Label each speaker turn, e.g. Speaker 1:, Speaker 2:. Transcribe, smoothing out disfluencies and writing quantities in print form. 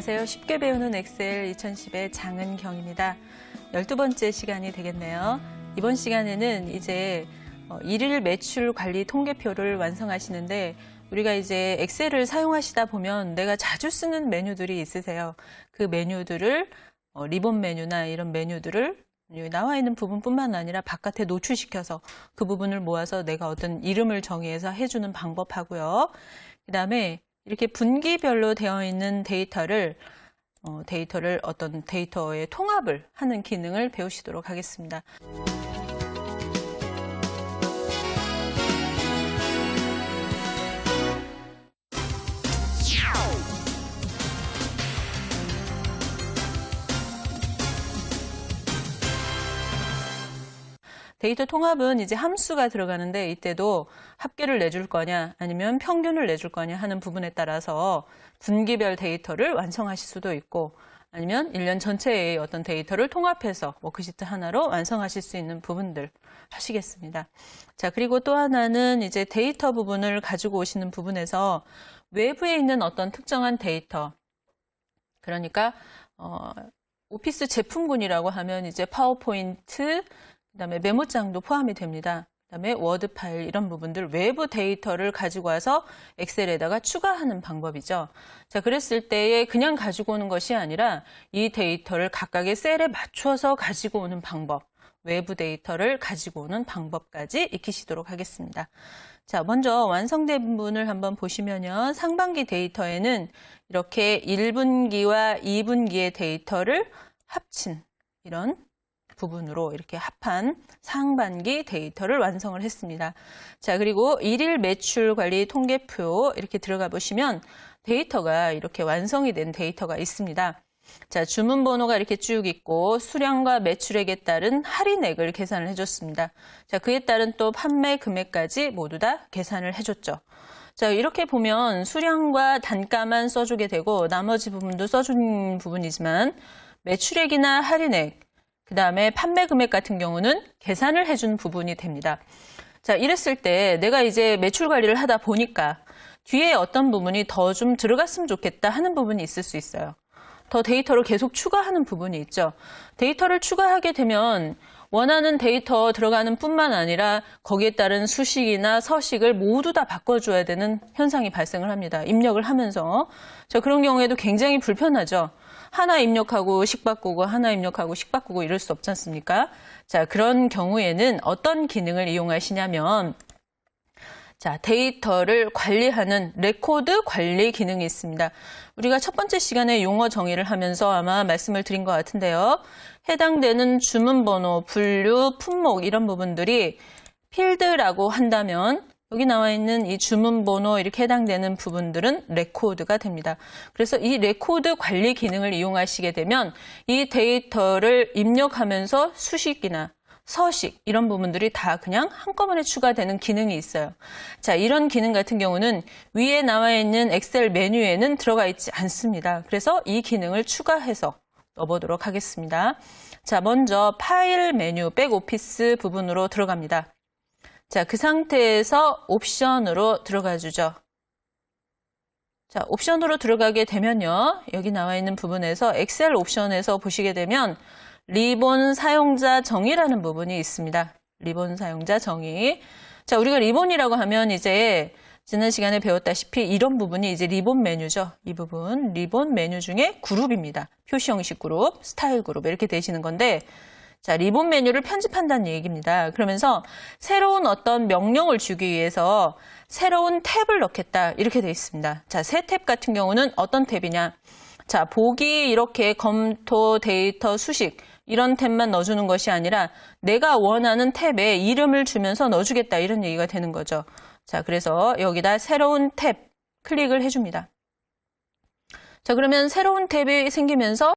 Speaker 1: 안녕하세요. 쉽게 배우는 엑셀 2010의 장은경입니다. 12번째 시간이 되겠네요. 이번 시간에는 이제 일일 매출 관리 통계표를 완성하시는데 우리가 이제 엑셀을 사용하시다 보면 내가 자주 쓰는 메뉴들이 있으세요. 그 메뉴들을 리본 메뉴나 이런 메뉴들을 나와 있는 부분뿐만 아니라 바깥에 노출시켜서 그 부분을 모아서 내가 어떤 이름을 정의해서 해주는 방법하고요. 그 다음에 이렇게 분기별로 되어 있는 데이터를 어떤 데이터의 통합을 하는 기능을 배우시도록 하겠습니다. 데이터 통합은 이제 함수가 들어가는데 이때도 합계를 내줄 거냐 아니면 평균을 내줄 거냐 하는 부분에 따라서 분기별 데이터를 완성하실 수도 있고 아니면 1년 전체의 어떤 데이터를 통합해서 워크시트 하나로 완성하실 수 있는 부분들 하시겠습니다. 자, 그리고 또 하나는 이제 데이터 부분을 가지고 오시는 부분에서 외부에 있는 어떤 특정한 데이터, 그러니까 오피스 제품군이라고 하면 이제 파워포인트, 그다음에 메모장도 포함이 됩니다. 그다음에 워드 파일 이런 부분들 외부 데이터를 가지고 와서 엑셀에다가 추가하는 방법이죠. 자, 그랬을 때에 그냥 가지고 오는 것이 아니라 이 데이터를 각각의 셀에 맞춰서 가지고 오는 방법, 외부 데이터를 가지고 오는 방법까지 익히시도록 하겠습니다. 자, 먼저 완성된 부분을 한번 보시면요. 상반기 데이터에는 이렇게 1분기와 2분기의 데이터를 합친 이런 부분으로 이렇게 합한 상반기 데이터를 완성을 했습니다. 자, 그리고 일일 매출 관리 통계표 이렇게 들어가 보시면 데이터가 이렇게 완성이 된 데이터가 있습니다. 자, 주문 번호가 이렇게 쭉 있고 수량과 매출액에 따른 할인액을 계산을 해줬습니다. 자, 그에 따른 또 판매 금액까지 모두 다 계산을 해줬죠. 자, 이렇게 보면 수량과 단가만 써주게 되고 나머지 부분도 써준 부분이지만 매출액이나 할인액, 그 다음에 판매 금액 같은 경우는 계산을 해준 부분이 됩니다. 자, 이랬을 때 내가 이제 매출 관리를 하다 보니까 뒤에 어떤 부분이 더 좀 들어갔으면 좋겠다 하는 부분이 있을 수 있어요. 더 데이터를 계속 추가하는 부분이 있죠. 데이터를 추가하게 되면 원하는 데이터 들어가는 뿐만 아니라 거기에 따른 수식이나 서식을 모두 다 바꿔줘야 되는 현상이 발생을 합니다. 입력을 하면서. 자, 그런 경우에도 굉장히 불편하죠. 하나 입력하고 식 바꾸고 하나 입력하고 식 바꾸고 이럴 수 없지 않습니까? 자, 그런 경우에는 어떤 기능을 이용하시냐면 자, 데이터를 관리하는 레코드 관리 기능이 있습니다. 우리가 첫 번째 시간에 용어 정의를 하면서 아마 말씀을 드린 것 같은데요. 해당되는 주문 번호, 분류, 품목 이런 부분들이 필드라고 한다면 여기 나와 있는 이 주문 번호 이렇게 해당되는 부분들은 레코드가 됩니다. 그래서 이 레코드 관리 기능을 이용하시게 되면 이 데이터를 입력하면서 수식이나 서식 이런 부분들이 다 그냥 한꺼번에 추가되는 기능이 있어요. 자, 이런 기능 같은 경우는 위에 나와 있는 엑셀 메뉴에는 들어가 있지 않습니다. 그래서 이 기능을 추가해서 넣어보도록 하겠습니다. 자, 먼저 파일 메뉴 백오피스 부분으로 들어갑니다. 자, 그 상태에서 옵션으로 들어가 주죠. 자, 옵션으로 들어가게 되면요. 여기 나와 있는 부분에서 엑셀 옵션에서 보시게 되면 리본 사용자 정의라는 부분이 있습니다. 리본 사용자 정의. 자, 우리가 리본이라고 하면 이제 지난 시간에 배웠다시피 이런 부분이 이제 리본 메뉴죠. 이 부분 리본 메뉴 중에 그룹입니다. 표시 형식 그룹, 스타일 그룹 이렇게 되시는 건데 자, 리본 메뉴를 편집한다는 얘기입니다. 그러면서 새로운 어떤 명령을 주기 위해서 새로운 탭을 넣겠다 이렇게 되어 있습니다. 자, 새 탭 같은 경우는 어떤 탭이냐? 자, 보기 이렇게 검토, 데이터, 수식 이런 탭만 넣어주는 것이 아니라 내가 원하는 탭에 이름을 주면서 넣어주겠다 이런 얘기가 되는 거죠. 자, 그래서 여기다 새로운 탭 클릭을 해줍니다. 자, 그러면 새로운 탭이 생기면서